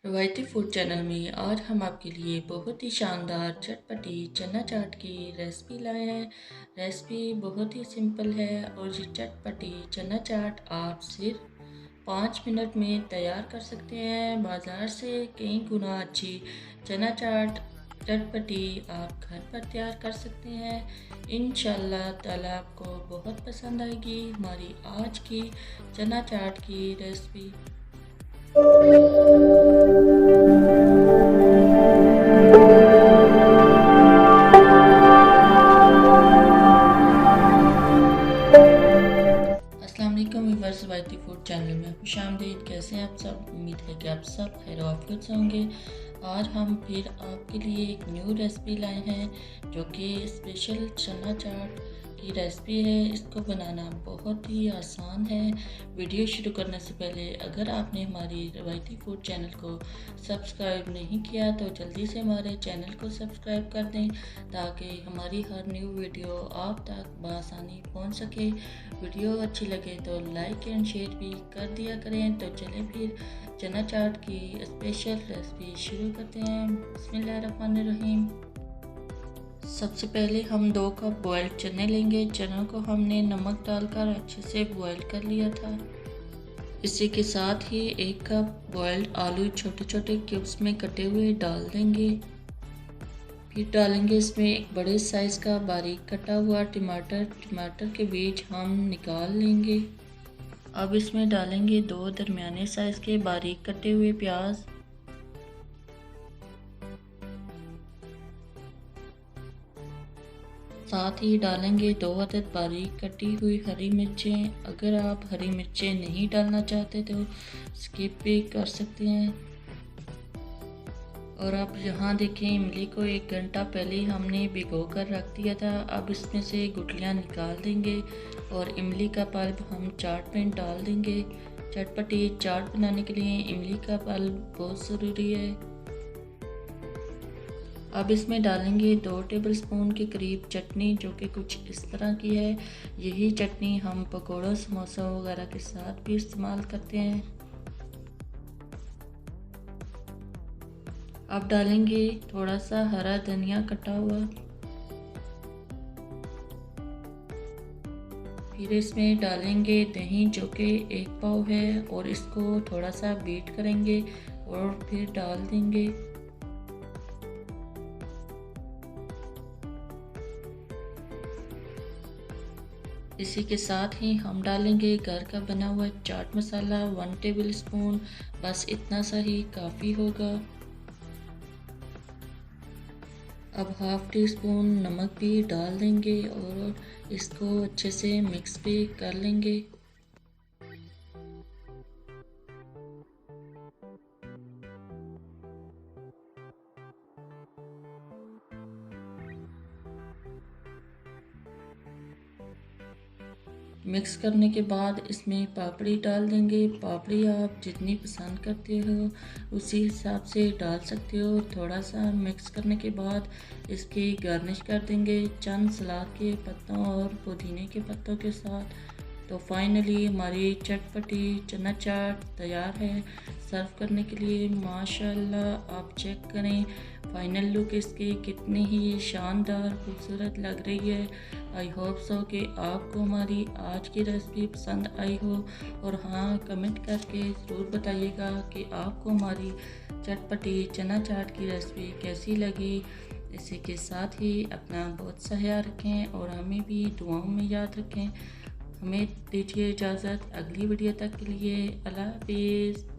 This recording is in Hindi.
रवायती फूड चैनल में आज हम आपके लिए बहुत ही शानदार चटपटी चना चाट की रेसिपी लाए हैं। रेसिपी बहुत ही सिंपल है और ये चटपटी चना चाट आप सिर्फ 5 मिनट में तैयार कर सकते हैं। बाज़ार से कई गुना अच्छी चना चाट चटपटी आप घर पर तैयार कर सकते हैं। इंशाल्लाह ताला आपको बहुत पसंद आएगी हमारी आज की चना चाट की रेसिपी। अस्सलाम वालेकुम व्यूअर्स, रवायती फूड चैनल में खुशामदीद। कैसे हैं आप सब? उम्मीद है कि आप सब खैर आफियत से होंगे। आज हम फिर आपके लिए एक न्यू रेसिपी लाए हैं जो कि स्पेशल चना चाट की रेसिपी है। इसको बनाना बहुत ही आसान है। वीडियो शुरू करने से पहले अगर आपने हमारी रवायती फूड चैनल को सब्सक्राइब नहीं किया तो जल्दी से हमारे चैनल को सब्सक्राइब कर दें ताकि हमारी हर न्यू वीडियो आप तक बआसानी पहुंच सके। वीडियो अच्छी लगे तो लाइक एंड शेयर भी कर दिया करें। तो चलें फिर चना चाट की स्पेशल रेसिपी शुरू करते हैं। बिस्मिल्लाहिर्रहमानिर्रहीम। सबसे पहले हम 2 कप बॉयल्ड चने लेंगे। चनों को हमने नमक डालकर अच्छे से बॉयल कर लिया था। इसी के साथ ही 1 कप बॉयल्ड आलू छोटे छोटे क्यूब्स में कटे हुए डाल देंगे। फिर डालेंगे इसमें एक बड़े साइज़ का बारीक कटा हुआ टमाटर के बीज हम निकाल लेंगे। अब इसमें डालेंगे 2 दरमियाने साइज़ के बारीक कटे हुए प्याज। साथ ही डालेंगे 2 अदद बारीक कटी हुई हरी मिर्चें। अगर आप हरी मिर्चें नहीं डालना चाहते तो स्किप भी कर सकते हैं। और आप यहाँ देखें, इमली को 1 घंटा पहले हमने भिगो कर रख दिया था। अब इसमें से गुठलियाँ निकाल देंगे और इमली का पल्प हम चाट में डाल देंगे। चटपटी चाट बनाने के लिए इमली का पल्प बहुत ज़रूरी है। अब इसमें डालेंगे 2 टेबलस्पून के करीब चटनी जो कि कुछ इस तरह की है। यही चटनी हम पकौड़ों समोसा वगैरह के साथ भी इस्तेमाल करते हैं। अब डालेंगे थोड़ा सा हरा धनिया कटा हुआ। फिर इसमें डालेंगे दही जो कि 1 पाव है और इसको थोड़ा सा बीट करेंगे और फिर डाल देंगे। इसी के साथ ही हम डालेंगे घर का बना हुआ चाट मसाला 1 टेबलस्पून। बस इतना सा ही काफ़ी होगा। अब हाफ़ टी स्पून नमक भी डाल देंगे और इसको अच्छे से मिक्स भी कर लेंगे। मिक्स करने के बाद इसमें पापड़ी डाल देंगे। पापड़ी आप जितनी पसंद करते हो उसी हिसाब से डाल सकते हो। थोड़ा सा मिक्स करने के बाद इसकी गार्निश कर देंगे चंद सलाद के पत्तों और पुदीने के पत्तों के साथ। तो फाइनली हमारी चटपटी चना चाट तैयार है सर्व करने के लिए। माशाल्लाह आप चेक करें फाइनल लुक इसकी कितनी ही शानदार खूबसूरत लग रही है। आई होप सो कि आपको हमारी आज की रेसिपी पसंद आई हो। और हाँ, कमेंट करके ज़रूर बताइएगा कि आपको हमारी चटपटी चना चाट की रेसिपी कैसी लगी। इसी के साथ ही अपना बहुत सा ख्याल रखें और हमें भी दुआओं में याद रखें। हमें दीजिए इजाज़त अगली वीडियो तक के लिए। अल्लाह हाफिज़।